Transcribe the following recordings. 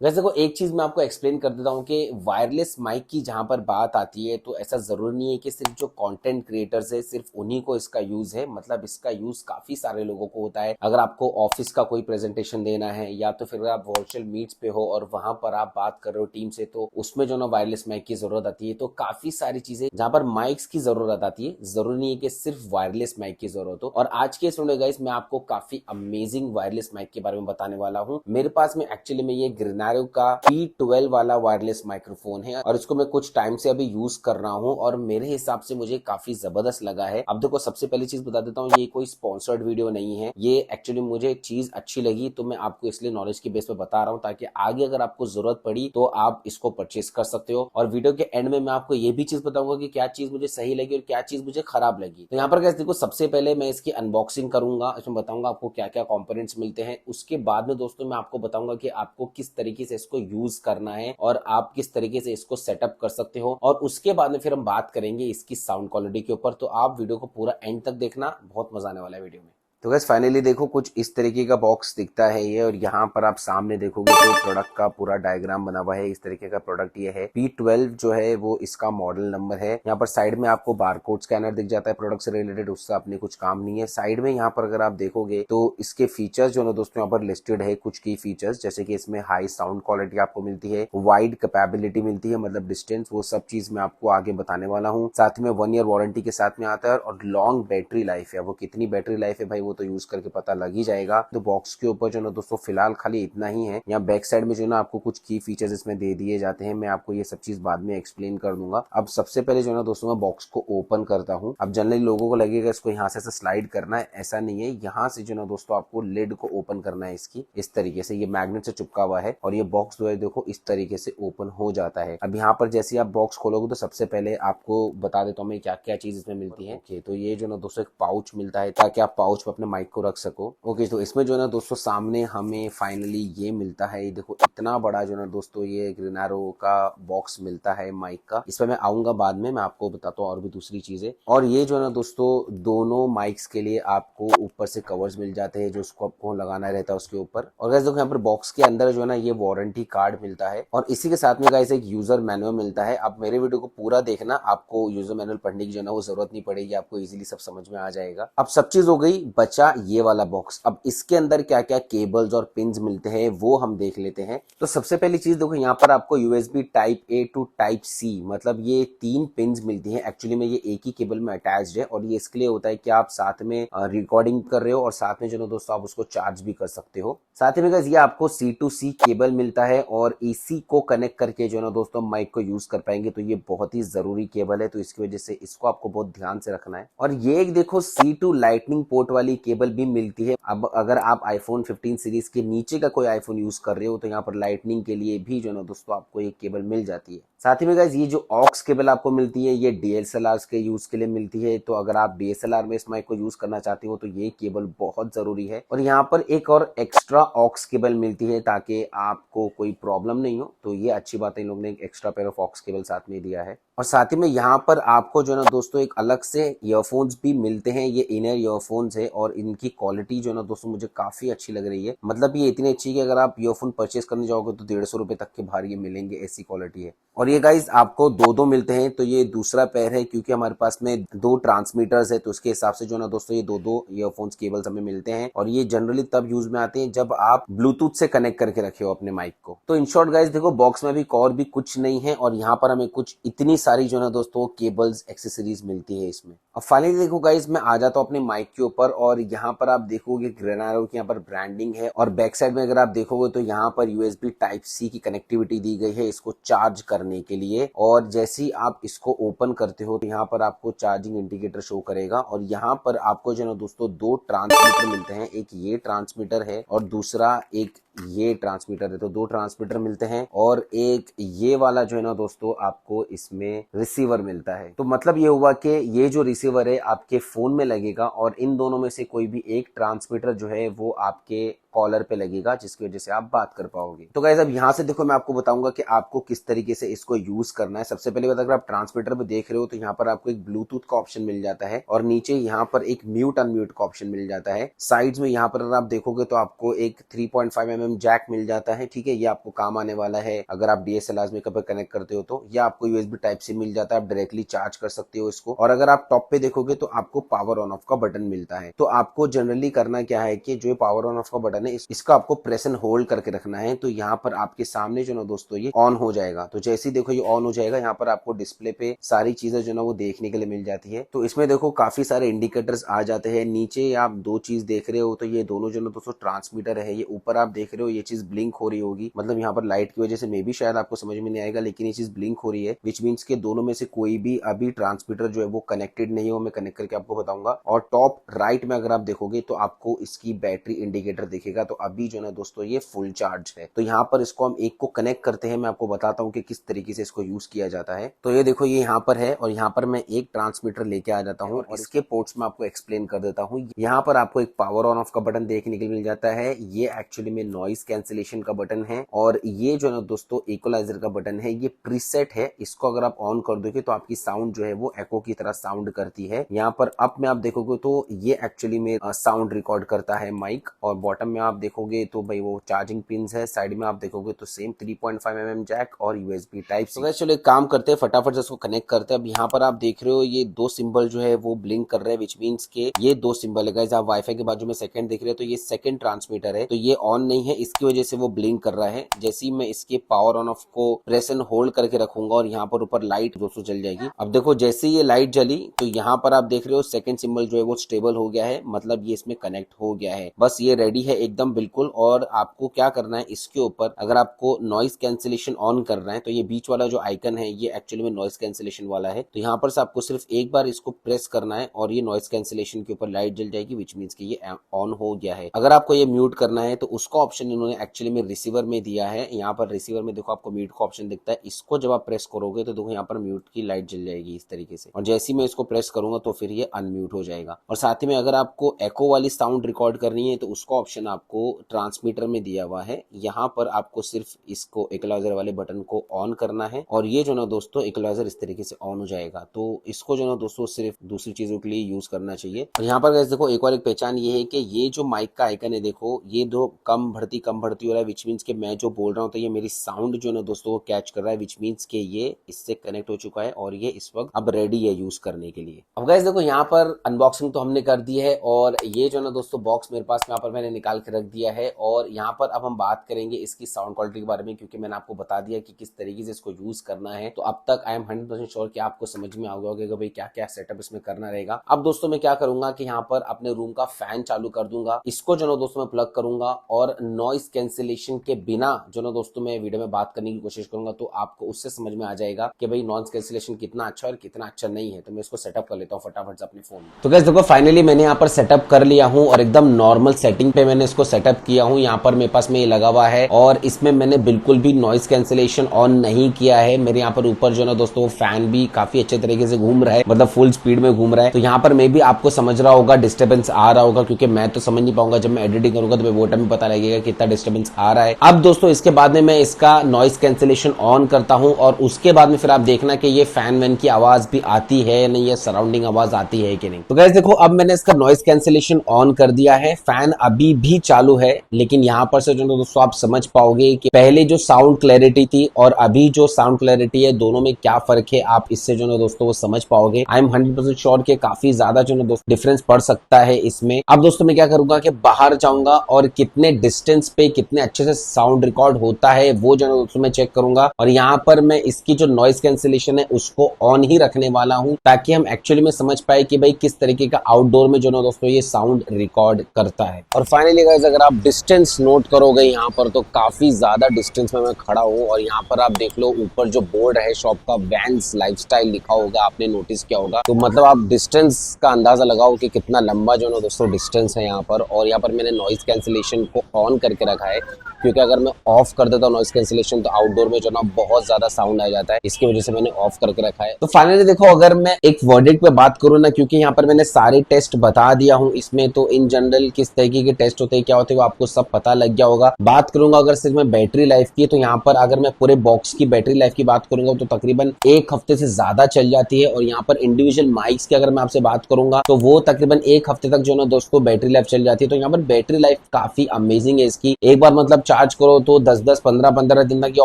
वैसे देखो एक चीज मैं आपको एक्सप्लेन कर देता हूँ कि वायरलेस माइक की जहां पर बात आती है तो ऐसा जरूरी नहीं है कि सिर्फ जो कंटेंट क्रिएटर्स है सिर्फ उन्हीं को इसका यूज है। मतलब इसका यूज काफी सारे लोगों को होता है। अगर आपको ऑफिस का कोई प्रेजेंटेशन देना है या तो फिर आप वर्चुअल मीट्स पे हो और वहां पर आप बात कर रहे हो टीम से, तो उसमें जो ना वायरलेस माइक की जरूरत आती है। तो काफी सारी चीजें जहां पर माइक्स की जरूरत आती है, जरूरी नहीं है कि सिर्फ वायरलेस माइक की जरूरत हो। और आज के इस वीडियो गाइस मैं आपको काफी अमेजिंग वायरलेस माइक के बारे में बताने वाला हूँ। मेरे पास में एक्चुअली में ये ग्रेनारो का P12 वाला वायरलेस माइक्रोफोन है और इसको मैं कुछ टाइम से अभी यूज कर रहा हूँ और मेरे हिसाब से मुझे काफी जबरदस्त लगा है। अब देखो सबसे पहली चीज बता देता हूँ, ये कोई स्पॉन्सर्ड वीडियो नहीं है, ये एक्चुअली मुझे चीज अच्छी लगी तो मैं आपको इसलिए नॉलेज के बेस पे बता रहा हूँ ताकि आगे अगर आपको जरूरत पड़ी तो आप इसको परचेस कर सकते हो। और वीडियो के एंड में मैं आपको ये भी चीज बताऊंगा कि क्या चीज मुझे सही लगी और क्या चीज मुझे खराब लगी। तो यहाँ पर गाइस देखो सबसे पहले मैं इसकी अनबॉक्सिंग करूंगा, इसमें बताऊंगा आपको क्या क्या कंपोनेंट्स मिलते हैं। उसके बाद में दोस्तों मैं आपको बताऊंगा कि आपको किस तरीके से इसको यूज करना है और आप किस तरीके से इसको सेटअप कर सकते हो। और उसके बाद में फिर हम बात करेंगे इसकी साउंड क्वालिटी के ऊपर। तो आप वीडियो को पूरा एंड तक देखना, बहुत मजा आने वाला है वीडियो में। तो गैस फाइनली देखो कुछ इस तरीके का बॉक्स दिखता है ये, और यहाँ पर आप सामने देखोगे तो प्रोडक्ट का पूरा डायग्राम बना हुआ है। इस तरीके का प्रोडक्ट ये है। P12 जो है वो इसका मॉडल नंबर है। यहाँ पर साइड में आपको बारकोड स्कैनर दिख जाता है प्रोडक्ट से रिलेटेड, उससे अपने कुछ काम नहीं है। साइड में यहाँ पर अगर आप देखोगे तो इसके फीचर्स जो है दोस्तों यहाँ पर लिस्टेड है। कुछ की फीचर्स जैसे कि इसमें हाई साउंड क्वालिटी आपको मिलती है, वाइड कैपेबिलिटी मिलती है मतलब डिस्टेंस, वो सब चीज मैं आपको आगे बताने वाला हूँ। साथ में 1 ईयर वारंटी के साथ में आता है और लॉन्ग बैटरी लाइफ है। वो कितनी बैटरी लाइफ है भाई वो तो यूज करके पता लग ही जाएगा। तो बॉक्स के ऊपर जो ना दोस्तों फिलहाल खाली इतना ही है। यहाँ बैक साइड में जो ना आपको कुछ की फीचर्स इसमें दे दिए जाते हैं, मैं आपको ये सब चीज बाद में एक्सप्लेन कर दूंगा। अब सबसे पहले जो ना दोस्तों मैं बॉक्स को ओपन करता हूँ। अब जनरली लोगों को लगेगा इसको यहाँ से स्लाइड करना है, ऐसा नहीं है। यहाँ से जो ना दोस्तों आपको लिड को ओपन करना है इसकी, इस तरीके से। ये मैग्नेट से चिपका हुआ है और ये बॉक्स जो है देखो इस तरीके से ओपन हो जाता है। अब यहाँ पर जैसे आप बॉक्स खोलोगे तो सबसे पहले आपको बता देता हूँ मैं क्या क्या चीज इसमें मिलती है। ओके, तो ये जो ना दोस्तों एक पाउच मिलता है ताकि आप पाउच में अपने माइक को रख सको। ओके, तो इसमें जो है ना दोस्तों सामने हमें फाइनली ये मिलता है। ये देखो इतना बड़ा जो है ना दोस्तों ये ग्रेनारो का बॉक्स मिलता है माइक का। इस पर मैं आऊंगा बाद में, मैं आपको बताता हूँ और भी दूसरी चीजें। और ये जो है ना दोस्तों दोनों माइक्स के लिए आपको ऊपर से कवर्स मिल जाते हैं जो उसको आपको लगाना रहता है उसके ऊपर। और गाइस देखो यहाँ पर बॉक्स के अंदर जो है ना ये वारंटी कार्ड मिलता है और इसी के साथ में गाइस एक यूजर मैनुअल मिलता है। आप मेरे वीडियो को पूरा देखना, आपको यूजर मैनुअल पढ़ने की जो है ना वो जरूरत नहीं पड़ेगी, आपको इजीली सब समझ में आ जाएगा। अब सब चीज हो गई, बचा ये वाला बॉक्स। अब इसके अंदर क्या क्या केबल्स और पिंस मिलते हैं वो हम देख लेते हैं। तो सबसे पहली चीज देखो यहाँ पर आपको USB type A to type C मतलब ये 3 पिंस मिलती हैं। एक्चुअली में ये एक ही केबल में अटैच्ड है और ये इसके लिए होता है कि आप साथ में रिकॉर्डिंग कर रहे हो और साथ में जो है दोस्तों आप उसको चार्ज भी कर सकते हो। साथ ही में ये आपको C टू C केबल मिलता है और AC को कनेक्ट करके जो है ना दोस्तों माइक को यूज कर पाएंगे। तो ये बहुत ही जरूरी केबल है, तो इसकी वजह से इसको आपको बहुत ध्यान से रखना है। और ये एक देखो C टू लाइटनिंग पोर्ट वाली केबल भी मिलती है। अब अगर आप iPhone 15 सीरीज के नीचे का कोई आईफोन यूज कर रहे हो तो यहाँ पर लाइटनिंग के लिए भी जो है ना दोस्तों आपको एक केबल मिल जाती है। साथ ही में गाइस ये जो ऑक्स केबल आपको मिलती है ये DSLR के यूज के लिए मिलती है। तो अगर आप DSLR में इस माइक को यूज करना चाहते हो तो ये केबल बहुत जरूरी है। और यहाँ पर एक और एक्स्ट्रा ऑक्स केबल मिलती है ताकि आपको कोई प्रॉब्लम नहीं हो। तो ये अच्छी बात है, इन लोगों ने एक extra pair of aux cable साथ में दिया है। और साथ ही में यहाँ पर आपको जो है ना दोस्तों एक अलग से ईयरफोन्स भी मिलते हैं। ये इनर ईयरफोन्स है और इनकी क्वालिटी जो है ना दोस्तों मुझे काफी अच्छी लग रही है। मतलब ये इतनी अच्छी कि अगर आप ईयरफोन परचेस करने जाओगे तो 150 रुपए तक के बाहर ये मिलेंगे, ऐसी क्वालिटी है। और ये गाइस आपको दो मिलते हैं, तो ये दूसरा पेयर है क्योंकि हमारे पास में 2 ट्रांसमीटर्स है तो उसके हिसाब से जो है ना दोस्तों ये दो ईयरफोन्स केबल्स हमें मिलते हैं। और ये जनरली तब यूज में आते हैं जब आप ब्लूटूथ से कनेक्ट करके रखे हो अपने माइक को। तो इन शॉर्ट गाइस देखो बॉक्स में भी और भी कुछ नहीं है और यहाँ पर हमें कुछ इतनी सारी जो है ना दोस्तों केबल्स एक्सेसरीज मिलती है इसमें। अब फाइनली देखो गाइस मैं आ जाता हूँ अपने माइक के ऊपर और यहाँ पर आप देखोगे ग्रेनारो की यहाँ पर ब्रांडिंग है और बैक साइड में अगर आप देखोगे तो यहाँ पर USB टाइप C की कनेक्टिविटी दी गई है इसको चार्ज करने के लिए। और जैसे ही आप इसको ओपन करते हो तो यहाँ पर आपको चार्जिंग इंडिकेटर शो करेगा और यहाँ पर आपको जो है ना दोस्तों 2 ट्रांसमीटर मिलते हैं। एक ये ट्रांसमीटर है और दूसरा एक ये ट्रांसमीटर है। तो 2 ट्रांसमीटर मिलते हैं और एक ये वाला जो है ना दोस्तों आपको इसमें रिसीवर मिलता है। तो मतलब ये हुआ कि ये जो रिसीवर है आपके फोन में लगेगा और इन दोनों में से कोई भी एक ट्रांसमीटर जो है वो आपके कॉलर पे लगेगा, जिसकी वजह से आप बात कर पाओगे। तो गाइस अब यहाँ से देखो मैं आपको बताऊंगा कि आपको किस तरीके से इसको यूज करना है। सबसे पहले अगर आप ट्रांसमीटर पे देख रहे हो तो यहाँ पर आपको एक ब्लूटूथ का ऑप्शन मिल जाता है और नीचे यहाँ पर एक म्यूट अनम्यूट का ऑप्शन मिल जाता है। साइड्स में यहाँ पर अगर आप देखोगे तो आपको एक 3.5 mm जैक मिल जाता है, ठीक है। ये आपको काम आने वाला है अगर आप DSLR में कभी कनेक्ट करते हो तो। या आपको USB टाइप से मिल जाता है, आप डायरेक्टली चार्ज कर सकते हो इसको। और अगर आप टॉप पे देखोगे तो आपको पावर ऑन ऑफ का बटन मिलता है। तो आपको जनरली करना क्या है कि जो पावर ऑन ऑफ का बटन है इसका आपको प्रेस एंड होल्ड करके रखना है। तो यहाँ पर आपके सामने जो ना दोस्तों ये ऑन हो जाएगा। तो जैसे ही देखो ये ऑन हो जाएगा, यहाँ पर आपको डिस्प्ले पे सारी चीजें जो ना वो देखने के लिए मिल जाती है। तो इसमें देखो काफी सारे इंडिकेटर्स आ जाते हैं। नीचे आप दो चीज देख रहे हो तो ये दोनों जो ना दोस्तों ट्रांसमीटर है। ये ऊपर आप देख रहे हो ये चीज ब्लिंक हो रही होगी, मतलब यहाँ पर लाइट की वजह से मे भी शायद आपको समझ में नहीं आएगा, लेकिन ये चीज ब्लिंक हो रही है, विच मीन्स के दोनों में से कोई भी अभी ट्रांसमीटर जो है वो कनेक्टेड नहीं हो। मैं कनेक्ट करके आपको बताऊंगा। और टॉप राइट में अगर आप देखोगे तो आपको इसकी बैटरी इंडिकेटर दिखेगा। तो अभी जो ना दोस्तों ये फुल चार्ज है। तो यहाँ पर इसको हम एक को कनेक्ट करते हैं, मैं आपको बताता हूँ कि किस तरीके से इसको यूज किया जाता है। तो ये देखो ये यहाँ पर है और यहाँ पर मैं एक ट्रांसमीटर लेके आ जाता हूँ और इसके पोर्ट्स में आपको एक्सप्लेन कर देता हूँ। यहाँ पर आपको एक पावर ऑन ऑफ का बटन देखने के लिए मिल जाता है। ये एक्चुअली में नॉइस कैंसिलेशन का बटन है और ये जो ना दोस्तों इक्वलाइजर का बटन है। ये प्रीसेट है, इसको अगर आप ऑन कर दोगे तो आपकी साउंड जो है वो एको की तरह साउंड करती है। यहाँ पर अप में आप देखोगे तो ये एक्चुअली में साउंड रिकॉर्ड करता है माइक। और बॉटम में आप देखोगे तो भाई वो चार्जिंग पिन्स है। साइड में आप देखोगे तो सेम 3.5 mm जैक और USB टाइप। तो चलो एक काम करते हैं, फटाफट से इसको कनेक्ट करते हैं। अब यहाँ पर आप देख रहे हो ये दो सिंबल जो है वो ब्लिंक कर रहे हैं, विच मीन्स के ये दो सिंबल है गाइस। आप वाईफाई के बाजू में सेकंड देख रहे हो तो ये सेकंड ट्रांसमीटर है। तो ये ऑन नहीं है, इसकी वजह से वो ब्लिंक कर रहा है। जैसे ही मैं इसके पावर ऑन ऑफ को प्रेस एंड होल्ड करके रखूंगा और यहाँ पर ऊपर लाइट दोस्तों जल जाएगी। अब देखो जैसे ये लाइट जली तो यहाँ पर आप देख रहे हो सेकंड सिंबल जो है वो स्टेबल हो गया है, मतलब ये इसमें कनेक्ट हो गया है। बस ये रेडी है एकदम बिल्कुल। और आपको क्या करना है, इसके ऊपर अगर आपको नॉइस कैंसिलेशन ऑन करना है तो ये बीच वाला जो आइकन है ये एक्चुअली में नॉइस कैंसिलेशन वाला है। तो यहाँ पर से आपको सिर्फ एक बार इसको प्रेस करना है और ये नॉइस कैंसिलेशन के ऊपर लाइट जल जाएगी, विच मीन्स कि ये ऑन हो गया है। अगर आपको ये म्यूट करना है तो उसका ऑप्शन इन्होंने एक्चुअली में रिसीवर में दिया है। यहाँ पर रिसीवर में देखो आपको म्यूट का ऑप्शन दिखता है। इसको जब आप प्रेस करोगे तो देखो यहाँ पर म्यूट की लाइट जल जाएगी इस तरीके से। और जैसे ही मैं इसको प्रेस करूंगा तो फिर ये अनम्यूट हो जाएगा। और साथ ही में अगर आपको एको वाली साउंड रिकॉर्ड करनी है तो उसका ऑप्शन आपको ट्रांसमीटर में दिया हुआ है। यहाँ पर आपको सिर्फ इसको इक्वलाइजर वाले बटन को ऑन करना है और ये जो ना दोस्तों इक्वलाइजर इस तरीके से ऑन हो जाएगा। तो इसको जो ना दोस्तों सिर्फ दूसरी चीजों के लिए यूज करना चाहिए। और यहाँ पर देखो एक और एक पहचान ये है कि ये जो माइक का आइकन है देखो ये दो कम भर्ती हो रहा है, विच मीन्स के मैं जो बोल रहा हूँ तो ये मेरी साउंड जो ना दोस्तों कैच कर रहा है, विच मीन्स के ये इससे कनेक्ट हो चुका है और ये इस वक्त अब रेडी है यूज करने के लिए। अब गाइस देखो यहाँ पर अनबॉक्सिंग तो हमने कर दी है और ये जो ना दोस्तों बॉक्स मेरे पास यहाँ पर मैंने निकाल के रख दिया है। और यहाँ पर अब हम बात करेंगे इसकी साउंड क्वालिटी के बारे में, क्योंकि मैंने आपको बता दिया कि किस तरीके से इसको यूज करना है। तो अब तक आई एम 100% श्योर कि आपको समझ में आ गया होगा कि भाई क्या क्या सेटअप इसमें करना रहेगा। अब दोस्तों मैं क्या करूंगा कि यहाँ पर अपने रूम का फैन चालू कर दूंगा, इसको जो ना दोस्तों मैं प्लग करूंगा और नॉइस कैंसिलेशन के बिना जो ना दोस्तों मैं वीडियो में बात करने की कोशिश करूंगा। तो आपको उससे समझ में आ जाएगा कि भाई नॉइस कैंसिलेशन कितना अच्छा और कितना अच्छा नहीं है। तो मैं इसको सेटअप कर लेता हूँ फटाफट से अपने फोन में। तो गाइस देखो फाइनली मैंने यहाँ पर सेटअप कर लिया हूँ और एकदम नॉर्मल सेटिंग पे मैंने इसको सेटअप किया हूँ। यहाँ पर मेरे पास में ये लगा हुआ है और इसमें मैंने बिल्कुल भी नॉइस कैंसिलेशन ऑन नहीं किया है। मेरे यहाँ पर ऊपर जो ना दोस्तों फैन भी काफी अच्छे तरीके से घूम रहा है, मतलब फुल स्पीड में घूम रहा है। तो यहाँ पर मे भी आपको समझ रहा होगा डिस्टर्बेंस आ रहा होगा, क्योंकि मैं तो समझ नहीं पाऊंगा। जब मैं एडिटिंग करूंगा तो वो टाइम पता लगेगा कितना डिस्टर्बेंस आ रहा है। अब दोस्तों इसके बाद में मैं इसका नॉइस कैंसिलेशन ऑन करता हूँ और उसके बाद में फिर आप देखना कि ये फैन वैन की आवाज भी आती है या नहीं, ये सराउंडिंग आवाज आती है कि नहीं। तो गाइस देखो अब मैंने इसका नॉइस कैंसिलेशन ऑन कर दिया है, फैन अभी भी चालू है। लेकिन यहाँ पर से जो दोस्तों आप समझ पाओगे कि पहले जो साउंड क्लैरिटी थी और अभी जो साउंड क्लैरिटी है दोनों में क्या फर्क है, आप इससे जो ना दोस्तों वो समझ पाओगे। आई एम 100% श्योर कि काफी ज्यादा जो ना दोस्तों डिफरेंस पड़ सकता है इसमें। अब दोस्तों मैं क्या करूंगा कि बाहर जाऊंगा और कितने डिस्टेंस पे कितने अच्छे से साउंड रिकॉर्ड होता है वो जो ना दोस्तों मैं चेक करूंगा। और यहाँ पर मैं इसकी जो नॉइस कैंसिलेशन है उसको ऑन ही रखने वाला हूँ, ताकि हम एक्चुअली में समझ पाए कि भाई किस तरीके का आउटडोर में जो ना दोस्तों ये साउंड रिकॉर्ड करता है। और फाइनली गाइस अगर आप डिस्टेंस नोट करोगे यहाँ पर तो काफी ज्यादा डिस्टेंस में मैं खड़ा हूँ। और यहाँ पर आप देख लो ऊपर जो बोर्ड है शॉप का वैंस लाइफस्टाइल लिखा होगा, आपने नोटिस किया होगा। तो मतलब आप डिस्टेंस का अंदाजा लगाओ कि कितना लंबा जो ना दोस्तों डिस्टेंस है यहाँ पर। और यहाँ पर मैंने नॉइस कैंसिलेशन को ऑन करके रखा है, क्योंकि अगर मैं ऑफ कर देता हूँ नॉइस कैंसिलेशन तो आउटडोर में जो ना बहुत ज्यादा साउंड आ जाता है, इसकी वजह से मैंने ऑफ करके रखा है। तो फाइनली देखो अगर मैं एक वर्डिक्ट पे बात करूँ ना, क्योंकि यहाँ पर मैंने सारे टेस्ट बता दिया हूँ इसमें, तो इन जनरल किस तरीके के टेस्ट होते हैं हैं क्या होते हैं वो आपको सब पता लग गया होगा। बात करूंगा अगर सिर्फ मैं बैटरी लाइफ की, तो यहाँ पर अगर मैं पूरे बॉक्स की बैटरी लाइफ की बात करूंगा तो तकरीबन 1 हफ्ते से ज्यादा चल जाती है। और यहाँ पर इंडिविजुअल माइक्स की अगर मैं आपसे बात करूंगा तो वो तकरीबन 1 हफ्ते तक जो ना दोस्तों बैटरी लाइफ चल जाती है। तो यहाँ पर बैटरी लाइफ काफी अमेजिंग है इसकी। एक बार मतलब चार्ज करो तो 10-10, 15-15 दिन तक या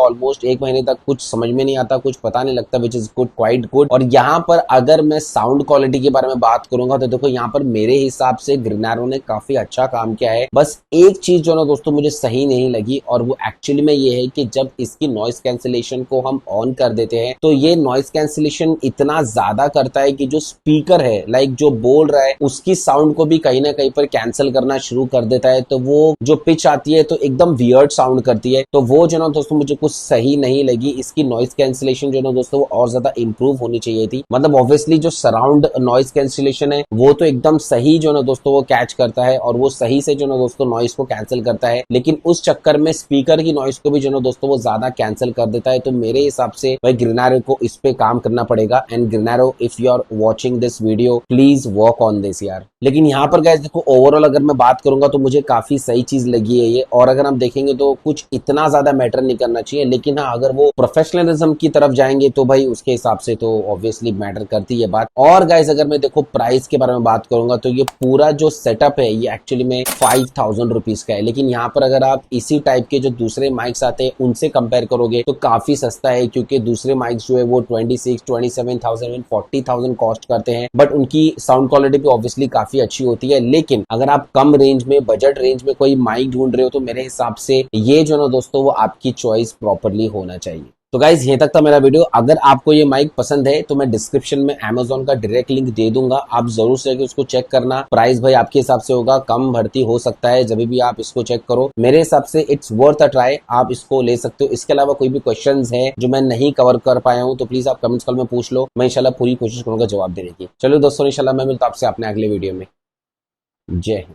ऑलमोस्ट 1 महीने तक कुछ समझ में नहीं आता, कुछ पता नहीं लगता, which is good, quite good. और यहाँ पर अगर मैं साउंड क्वालिटी के बारे में बात करूंगा तो देखो यहाँ पर मेरे हिसाब से ग्रीनारो ने काफी अच्छा काम किया है। बस एक चीज जो ना दोस्तों मुझे सही नहीं लगी और वो एक्चुअली में ये है कि जब इसकी नॉइस कैंसिलेशन को हम ऑन कर देते हैं तो ये नॉइस कैंसिलेशन इतना ज्यादा करता है कि जो स्पीकर है लाइक जो बोल रहा है उसकी साउंड को भी कहीं ना कहीं पर कैंसिल करना शुरू कर देता है। तो वो जो पिच आती है तो एकदम वियर्ड साउंड करती है। तो वो जो ना दोस्तों मुझे कुछ सही नहीं लगी। इसकी नॉइस कैंसिलेशन जो ना दोस्तों वो और ज्यादा इंप्रूव होनी चाहिए थी। मतलब ऑब्वियसली जो सराउंड नॉइस कैंसिलेशन है वो तो एकदम सही जो ना दोस्तों वो कैच करता है और वो सही से जो ना दोस्तों नॉइस को कैंसिल करता है, लेकिन उस चक्कर में स्पीकर की नॉइस को भी जो ना दोस्तों वो ज्यादा कैंसिल कर देता है। तो मेरे हिसाब से भाई ग्रीनारो को इस पे काम करना पड़ेगा। एंड ग्रीनारो if you are watching this video please work on this यार। लेकिन यहाँ पर गाइस देखो ओवरऑल अगर मैं बात करूंगा तो मुझे काफी सही चीज लगी है ये। और अगर हम देखेंगे तो कुछ इतना ज्यादा मैटर नहीं करना चाहिए, लेकिन हाँ अगर वो प्रोफेशनलिज्म की तरफ जाएंगे तो भाई उसके हिसाब से तो ऑब्वियसली मैटर करती है बात। और गाइस अगर मैं देखो प्राइस के बारे में बात करूंगा तो ये पूरा जो सेटअप है ये एक्चुअली में 5000 रुपीज का है। लेकिन यहाँ पर अगर आप इसी टाइप के जो दूसरे माइक्स आते हैं उनसे कंपेयर करोगे तो काफी सस्ता है, क्योंकि दूसरे माइक्स जो है वो 26, 27,000, 40,000 कॉस्ट करते हैं। बट उनकी साउंड क्वालिटी भी ऑब्वियसली काफी अच्छी होती है। लेकिन अगर आप कम रेंज में, बजट रेंज में कोई माइक ढूंढ रहे हो तो मेरे हिसाब से ये जो ना दोस्तों वो आपकी चॉइस प्रॉपरली होना चाहिए। तो गाइज ये तक था मेरा वीडियो। अगर आपको ये माइक पसंद है तो मैं डिस्क्रिप्शन में Amazon का डायरेक्ट लिंक दे दूंगा, आप जरूर से उसको चेक करना। प्राइस भाई आपके हिसाब से होगा, कम भर्ती हो सकता है, जब भी आप इसको चेक करो मेरे हिसाब से इट्स वर्थ अ ट्राई, आप इसको ले सकते हो। इसके अलावा कोई भी क्वेश्चंस है जो मैं नहीं कवर कर पाया हूँ तो प्लीज आप कमेंट्स कॉल में पूछ लो, मैं इंशाल्लाह पूरी कोशिश करूंगा जवाब देने की। चलो दोस्तों इंशाल्लाह मैं मिलता हूं आपसे अपने अगले वीडियो में। जय हिंद।